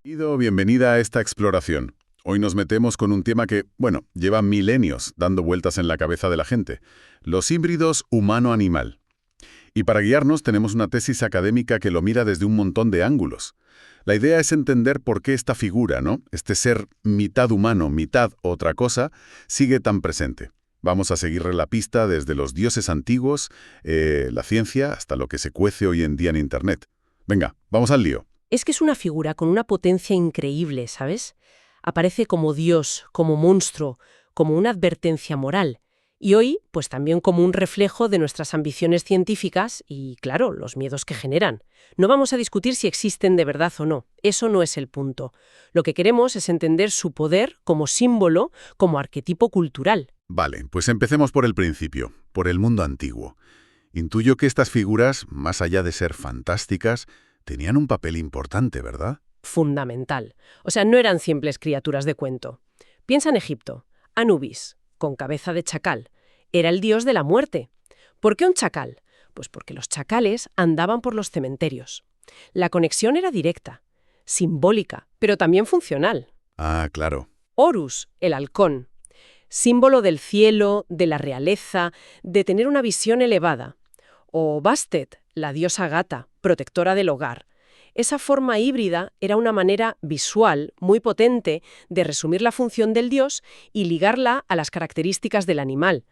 Bienvenida a esta exploración. Hoy nos metemos con un tema que, bueno, lleva milenios dando vueltas en la cabeza de la gente. Los híbridos humano-animal. Y para guiarnos tenemos una tesis académica que lo mira desde un montón de ángulos. La idea es entender por qué esta figura, ¿no? Este ser mitad humano, mitad otra cosa, sigue tan presente. Vamos a seguirle la pista desde los dioses antiguos, la ciencia, hasta lo que se cuece hoy en día en Internet. Venga, vamos al lío. Es que es una figura con una potencia increíble, ¿sabes? Aparece como Dios, como monstruo, como una advertencia moral. Y hoy, pues también como un reflejo de nuestras ambiciones científicas y, claro, los miedos que generan. No vamos a discutir si existen de verdad o no. Eso no es el punto. Lo que queremos es entender su poder como símbolo, como arquetipo cultural. Vale, pues empecemos por el principio, por el mundo antiguo. Intuyo que estas figuras, más allá de ser fantásticas, tenían un papel importante, ¿verdad? Fundamental. O sea, no eran simples criaturas de cuento. Piensa en Egipto. Anubis, con cabeza de chacal, era el dios de la muerte. ¿Por qué un chacal? Pues porque los chacales andaban por los cementerios. La conexión era directa, simbólica, pero también funcional. Ah, claro. Horus, el halcón, símbolo del cielo, de la realeza, de tener una visión elevada. O Bastet, la diosa gata, protectora del hogar. Esa forma híbrida era una manera visual muy potente de resumir la función del dios y ligarla a las características del animal.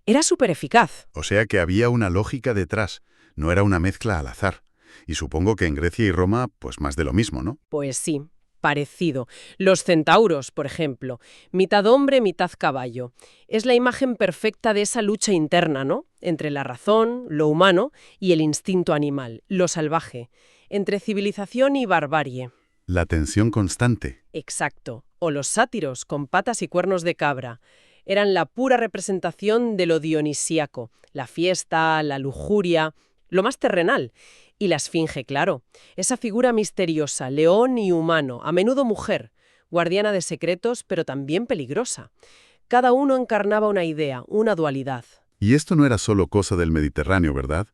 Era súper eficaz. O sea que había una lógica detrás, no era una mezcla al azar. Y supongo que en Grecia y Roma, pues más de lo mismo, ¿no? Pues sí, parecido. Los centauros, por ejemplo, mitad hombre, mitad caballo. Es la imagen perfecta de esa lucha interna, ¿no? Entre la razón, lo humano, y el instinto animal, lo salvaje. Entre civilización y barbarie. La tensión constante. Exacto. O los sátiros, con patas y cuernos de cabra. Eran la pura representación de lo dionisíaco, la fiesta, la lujuria, lo más terrenal. Y la esfinge, claro. Esa figura misteriosa, león y humano, a menudo mujer, guardiana de secretos, pero también peligrosa. Cada uno encarnaba una idea, una dualidad. Y esto no era solo cosa del Mediterráneo, ¿verdad?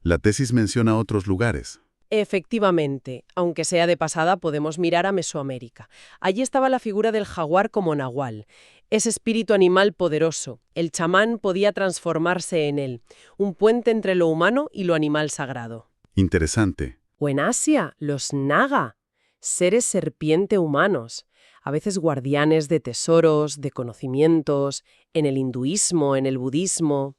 La tesis menciona otros lugares. Efectivamente, aunque sea de pasada, podemos mirar a Mesoamérica. Allí estaba la figura del jaguar como nahual, ese espíritu animal poderoso. El chamán podía transformarse en él, un puente entre lo humano y lo animal sagrado. Interesante. O en Asia, los naga, seres serpiente humanos, a veces guardianes de tesoros, de conocimientos, en el hinduismo, en el budismo.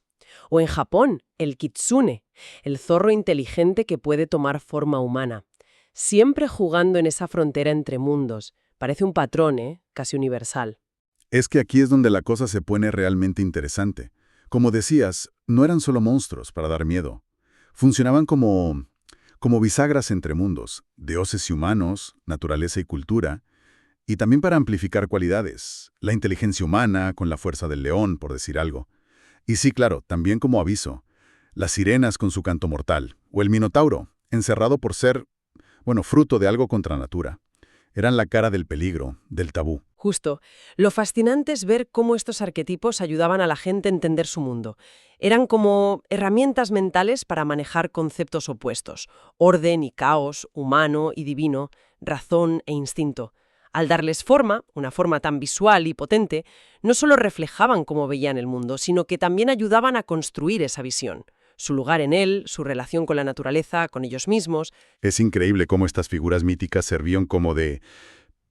O en Japón, el kitsune, el zorro inteligente que puede tomar forma humana. Siempre jugando en esa frontera entre mundos. Parece un patrón, casi universal. Es que aquí es donde la cosa se pone realmente interesante. Como decías, no eran solo monstruos para dar miedo. Funcionaban como bisagras entre mundos, dioses y humanos, naturaleza y cultura, y también para amplificar cualidades, la inteligencia humana con la fuerza del león, por decir algo. Y sí, claro, también como aviso, las sirenas con su canto mortal, o el minotauro, encerrado por ser, fruto de algo contra natura. Eran la cara del peligro, del tabú. Justo. Lo fascinante es ver cómo estos arquetipos ayudaban a la gente a entender su mundo. Eran como herramientas mentales para manejar conceptos opuestos: orden y caos, humano y divino, razón e instinto. Al darles forma, una forma tan visual y potente, no solo reflejaban cómo veían el mundo, sino que también ayudaban a construir esa visión. Su lugar en él, su relación con la naturaleza, con ellos mismos. Es increíble cómo estas figuras míticas servían como de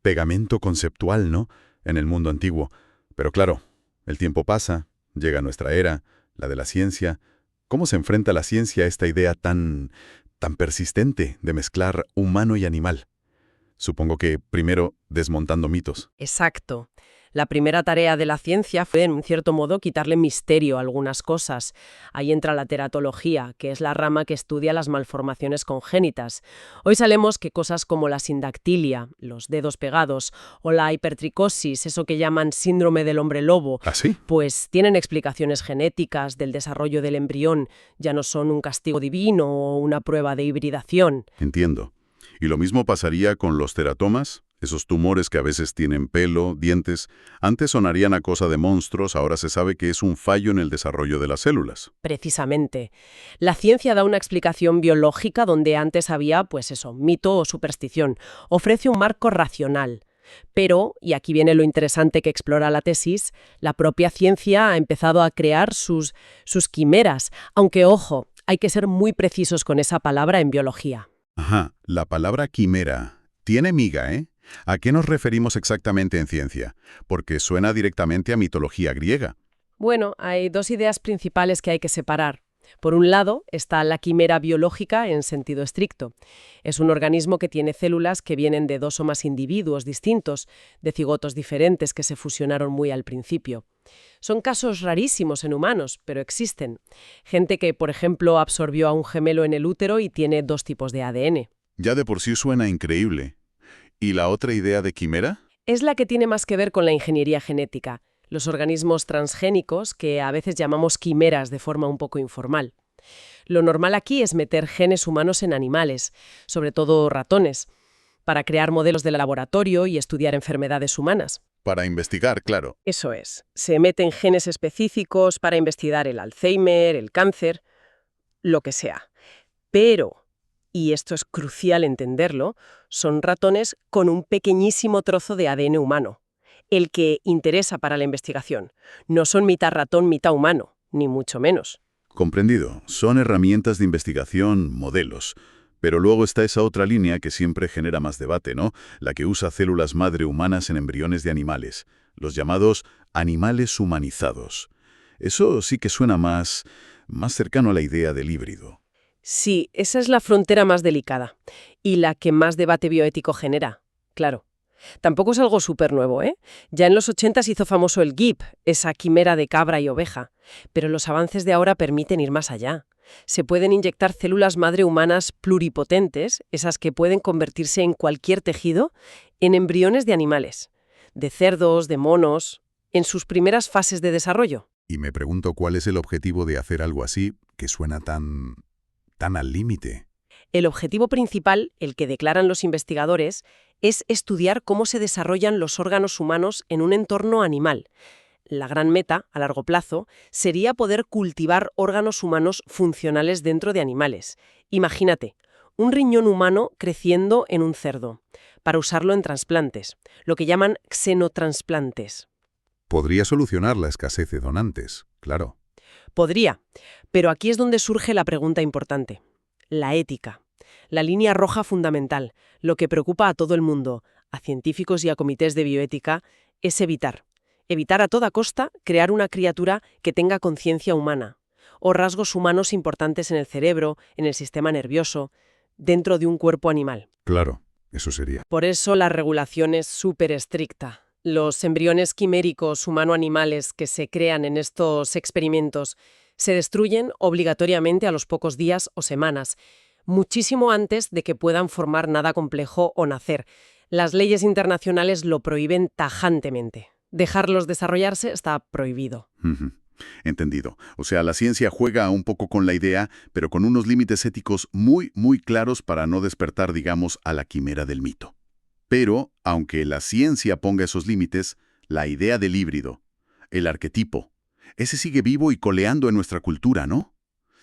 pegamento conceptual, ¿no? En el mundo antiguo. Pero claro, el tiempo pasa, llega nuestra era, la de la ciencia. ¿Cómo se enfrenta la ciencia a esta idea tan persistente de mezclar humano y animal? Supongo que, primero, desmontando mitos. Exacto. La primera tarea de la ciencia fue, en un cierto modo, quitarle misterio a algunas cosas. Ahí entra la teratología, que es la rama que estudia las malformaciones congénitas. Hoy sabemos que cosas como la sindactilia, los dedos pegados, o la hipertricosis, eso que llaman síndrome del hombre lobo, ¿Ah, sí? pues tienen explicaciones genéticas del desarrollo del embrión. Ya no son un castigo divino o una prueba de hibridación. Entiendo. ¿Y lo mismo pasaría con los teratomas? Esos tumores que a veces tienen pelo, dientes, antes sonarían a cosa de monstruos, ahora se sabe que es un fallo en el desarrollo de las células. Precisamente. La ciencia da una explicación biológica donde antes había, pues eso, mito o superstición. Ofrece un marco racional. Pero, y aquí viene lo interesante que explora la tesis, la propia ciencia ha empezado a crear sus quimeras, aunque, ojo, hay que ser muy precisos con esa palabra en biología. Ajá, la palabra quimera tiene miga, ¿eh? ¿A qué nos referimos exactamente en ciencia? Porque suena directamente a mitología griega. Bueno, hay dos ideas principales que hay que separar. Por un lado, está la quimera biológica en sentido estricto. Es un organismo que tiene células que vienen de dos o más individuos distintos, de cigotos diferentes que se fusionaron muy al principio. Son casos rarísimos en humanos, pero existen. Gente que, por ejemplo, absorbió a un gemelo en el útero y tiene dos tipos de ADN. Ya de por sí suena increíble. ¿Y la otra idea de quimera? Es la que tiene más que ver con la ingeniería genética, los organismos transgénicos que a veces llamamos quimeras de forma un poco informal. Lo normal aquí es meter genes humanos en animales, sobre todo ratones, para crear modelos de laboratorio y estudiar enfermedades humanas. Para investigar, claro. Eso es, se meten genes específicos para investigar el Alzheimer, el cáncer, lo que sea. Pero, y esto es crucial entenderlo, son ratones con un pequeñísimo trozo de ADN humano, el que interesa para la investigación. No son mitad ratón, mitad humano, ni mucho menos. Comprendido. Son herramientas de investigación, modelos. Pero luego está esa otra línea que siempre genera más debate, ¿no? La que usa células madre humanas en embriones de animales, los llamados animales humanizados. Eso sí que suena más cercano a la idea del híbrido. Sí, esa es la frontera más delicada y la que más debate bioético genera, claro. Tampoco es algo súper nuevo, ¿eh? Ya en los 80 se hizo famoso el GIP, esa quimera de cabra y oveja, pero los avances de ahora permiten ir más allá. Se pueden inyectar células madre humanas pluripotentes, esas que pueden convertirse en cualquier tejido, en embriones de animales, de cerdos, de monos, en sus primeras fases de desarrollo. Y me pregunto cuál es el objetivo de hacer algo así que suena tan al límite. El objetivo principal, el que declaran los investigadores, es estudiar cómo se desarrollan los órganos humanos en un entorno animal. La gran meta, a largo plazo, sería poder cultivar órganos humanos funcionales dentro de animales. Imagínate, un riñón humano creciendo en un cerdo, para usarlo en trasplantes, lo que llaman xenotransplantes. Podría solucionar la escasez de donantes, claro. Podría, pero aquí es donde surge la pregunta importante. La ética. La línea roja fundamental, lo que preocupa a todo el mundo, a científicos y a comités de bioética, es evitar a toda costa crear una criatura que tenga conciencia humana, o rasgos humanos importantes en el cerebro, en el sistema nervioso, dentro de un cuerpo animal. Claro, eso sería. Por eso la regulación es súper estricta. Los embriones quiméricos humano-animales que se crean en estos experimentos se destruyen obligatoriamente a los pocos días o semanas, muchísimo antes de que puedan formar nada complejo o nacer. Las leyes internacionales lo prohíben tajantemente. Dejarlos desarrollarse está prohibido. Ujú. Entendido. O sea, la ciencia juega un poco con la idea, pero con unos límites éticos muy claros para no despertar, digamos, a la quimera del mito. Pero, aunque la ciencia ponga esos límites, la idea del híbrido, el arquetipo, ese sigue vivo y coleando en nuestra cultura, ¿no?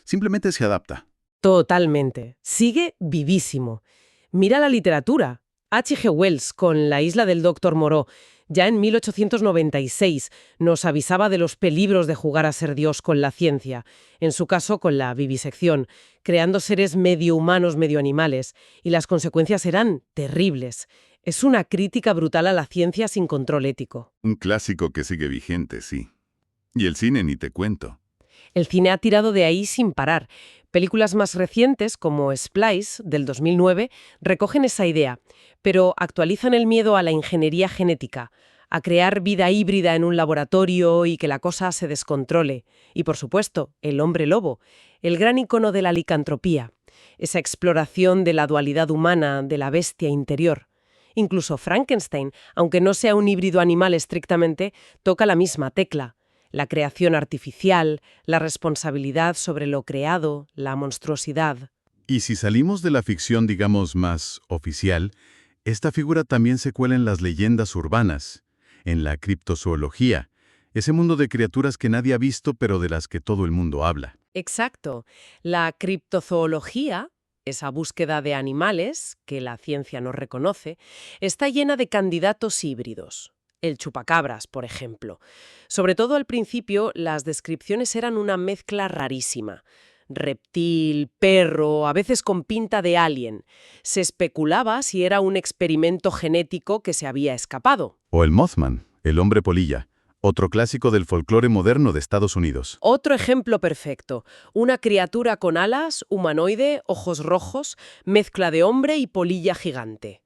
Simplemente se adapta. Totalmente. Sigue vivísimo. Mira la literatura. H.G. Wells, con La isla del Dr. Moreau, ya en 1896, nos avisaba de los peligros de jugar a ser Dios con la ciencia, en su caso con la vivisección, creando seres medio humanos, medio animales, y las consecuencias eran terribles. Es una crítica brutal a la ciencia sin control ético. Un clásico que sigue vigente, sí. Y el cine ni te cuento. El cine ha tirado de ahí sin parar. Películas más recientes, como Splice, del 2009, recogen esa idea, pero actualizan el miedo a la ingeniería genética, a crear vida híbrida en un laboratorio y que la cosa se descontrole. Y, por supuesto, el hombre lobo, el gran icono de la licantropía, esa exploración de la dualidad humana, de la bestia interior. Incluso Frankenstein, aunque no sea un híbrido animal estrictamente, toca la misma tecla. La creación artificial, la responsabilidad sobre lo creado, la monstruosidad. Y si salimos de la ficción, digamos, más oficial, Esta figura también se cuela en las leyendas urbanas, en la criptozoología, ese mundo de criaturas que nadie ha visto pero de las que todo el mundo habla. Exacto. La criptozoología, esa búsqueda de animales que la ciencia no reconoce, está llena de candidatos híbridos. El chupacabras, por ejemplo. Sobre todo al principio, las descripciones eran una mezcla rarísima. Reptil, perro, a veces con pinta de alien. Se especulaba si era un experimento genético que se había escapado. O el Mothman, el hombre polilla, otro clásico del folclore moderno de Estados Unidos. Otro ejemplo perfecto, una criatura con alas, humanoide, ojos rojos, mezcla de hombre y polilla gigante.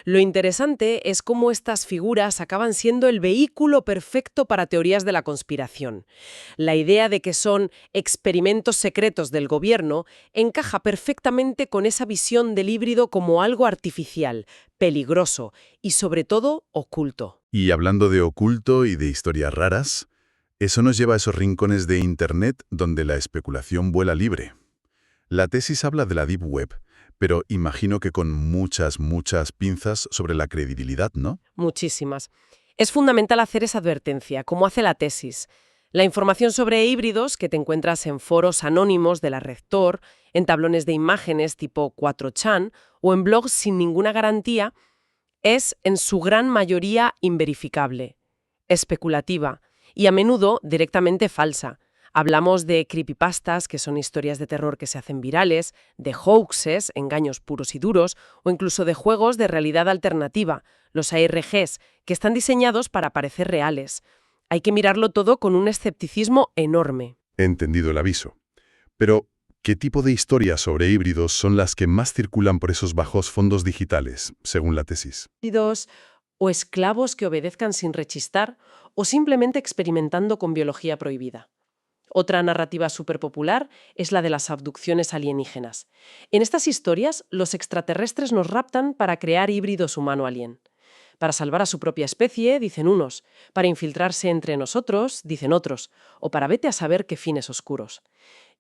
Lo interesante es cómo estas figuras acaban siendo el vehículo perfecto para teorías de la conspiración. La idea de que son experimentos secretos del gobierno encaja perfectamente con esa visión del híbrido como algo artificial, peligroso y sobre todo oculto. Y hablando de oculto y de historias raras, eso nos lleva a esos rincones de Internet donde la especulación vuela libre. La tesis habla de la Deep Web, pero imagino que con muchas pinzas sobre la credibilidad, ¿no? Muchísimas. Es fundamental hacer esa advertencia, como hace la tesis. La información sobre híbridos que te encuentras en foros anónimos de la red Tor, en tablones de imágenes tipo 4chan o en blogs sin ninguna garantía, es en su gran mayoría inverificable, especulativa y a menudo directamente falsa. Hablamos de creepypastas, que son historias de terror que se hacen virales, de hoaxes, engaños puros y duros, o incluso de juegos de realidad alternativa, los ARGs, que están diseñados para parecer reales. Hay que mirarlo todo con un escepticismo enorme. He entendido el aviso. Pero, ¿qué tipo de historias sobre híbridos son las que más circulan por esos bajos fondos digitales, según la tesis? Híbridos o esclavos que obedezcan sin rechistar, o simplemente experimentando con biología prohibida. Otra narrativa superpopular es la de las abducciones alienígenas. En estas historias, los extraterrestres nos raptan para crear híbridos humano-alien. Para salvar a su propia especie, dicen unos, para infiltrarse entre nosotros, dicen otros, o para vete a saber qué fines oscuros.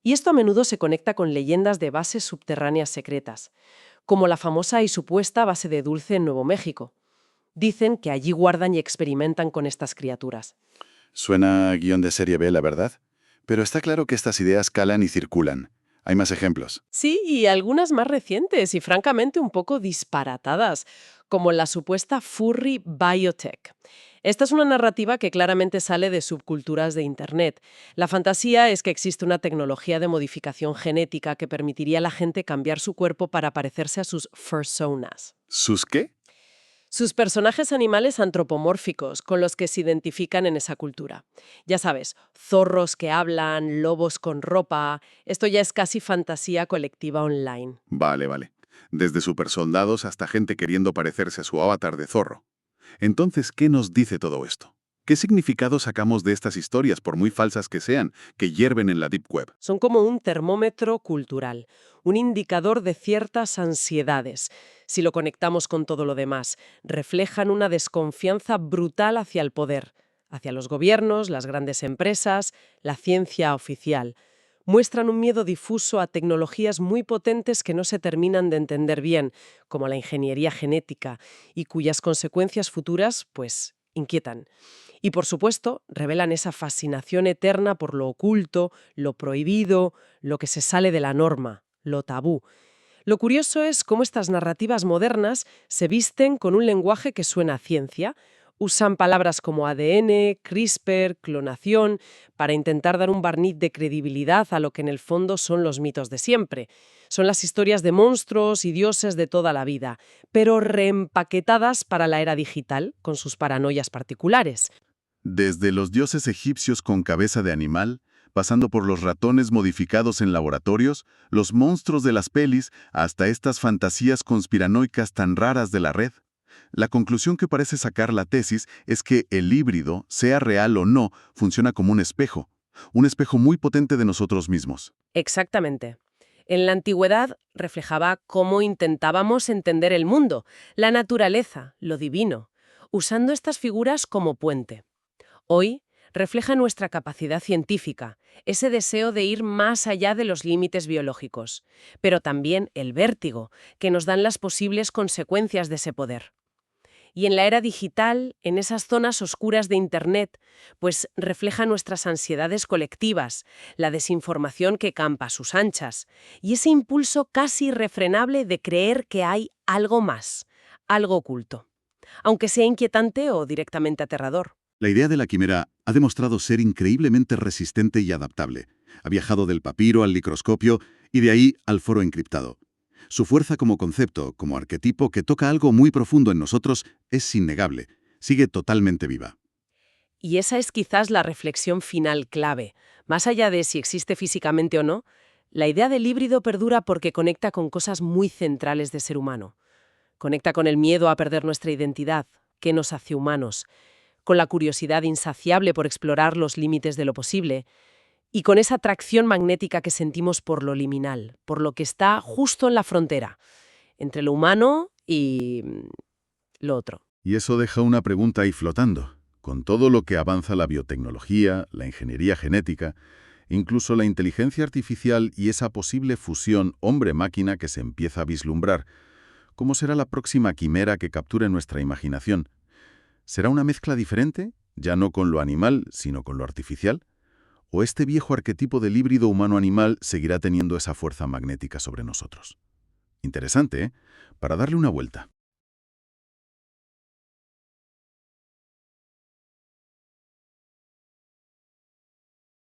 Y esto a menudo se conecta con leyendas de bases subterráneas secretas, como la famosa y supuesta base de Dulce en Nuevo México. Dicen que allí guardan y experimentan con estas criaturas. Suena a guión de serie B, la verdad. Pero está claro que estas ideas calan y circulan. Hay más ejemplos. Sí, y algunas más recientes y francamente un poco disparatadas, como la supuesta furry biotech. Esta es una narrativa que claramente sale de subculturas de Internet. La fantasía es que existe una tecnología de modificación genética que permitiría a la gente cambiar su cuerpo para parecerse a sus fursonas. ¿Sus qué? Sus personajes animales antropomórficos con los que se identifican en esa cultura. Ya sabes, zorros que hablan, lobos con ropa. Esto ya es casi fantasía colectiva online. Vale. Desde supersoldados hasta gente queriendo parecerse a su avatar de zorro. Entonces, ¿qué nos dice todo esto? ¿Qué significado sacamos de estas historias, por muy falsas que sean, que hierven en la Deep Web? Son como un termómetro cultural, un indicador de ciertas ansiedades. Si lo conectamos con todo lo demás, reflejan una desconfianza brutal hacia el poder, hacia los gobiernos, las grandes empresas, la ciencia oficial. Muestran un miedo difuso a tecnologías muy potentes que no se terminan de entender bien, como la ingeniería genética, y cuyas consecuencias futuras, pues, inquietan. Y por supuesto, revelan esa fascinación eterna por lo oculto, lo prohibido, lo que se sale de la norma, lo tabú. Lo curioso es cómo estas narrativas modernas se visten con un lenguaje que suena a ciencia. Usan palabras como ADN, CRISPR, clonación, para intentar dar un barniz de credibilidad a lo que en el fondo son los mitos de siempre. Son las historias de monstruos y dioses de toda la vida, pero reempaquetadas para la era digital, con sus paranoias particulares. Desde los dioses egipcios con cabeza de animal, pasando por los ratones modificados en laboratorios, los monstruos de las pelis, hasta estas fantasías conspiranoicas tan raras de la red. La conclusión que parece sacar la tesis es que el híbrido, sea real o no, funciona como un espejo muy potente de nosotros mismos. Exactamente. En la antigüedad reflejaba cómo intentábamos entender el mundo, la naturaleza, lo divino, usando estas figuras como puente. Hoy Refleja nuestra capacidad científica, ese deseo de ir más allá de los límites biológicos, pero también el vértigo que nos dan las posibles consecuencias de ese poder. Y en la era digital, en esas zonas oscuras de Internet, pues refleja nuestras ansiedades colectivas, la desinformación que campa a sus anchas, y ese impulso casi irrefrenable de creer que hay algo más, algo oculto, aunque sea inquietante o directamente aterrador. La idea de la quimera ha demostrado ser increíblemente resistente y adaptable. Ha viajado del papiro al microscopio y de ahí al foro encriptado. Su fuerza como concepto, como arquetipo que toca algo muy profundo en nosotros, es innegable. Sigue totalmente viva. Y esa es quizás la reflexión final clave. Más allá de si existe físicamente o no, la idea del híbrido perdura porque conecta con cosas muy centrales de ser humano. Conecta con el miedo a perder nuestra identidad, que nos hace humanos, con la curiosidad insaciable por explorar los límites de lo posible, y con esa atracción magnética que sentimos por lo liminal, por lo que está justo en la frontera, entre lo humano y lo otro. Y eso deja una pregunta ahí flotando. Con todo lo que avanza la biotecnología, la ingeniería genética, incluso la inteligencia artificial y esa posible fusión hombre-máquina que se empieza a vislumbrar, ¿cómo será la próxima quimera que capture nuestra imaginación? ¿Será una mezcla diferente, ya no con lo animal, sino con lo artificial? ¿O este viejo arquetipo del híbrido humano-animal seguirá teniendo esa fuerza magnética sobre nosotros? Interesante, ¿eh? Para darle una vuelta.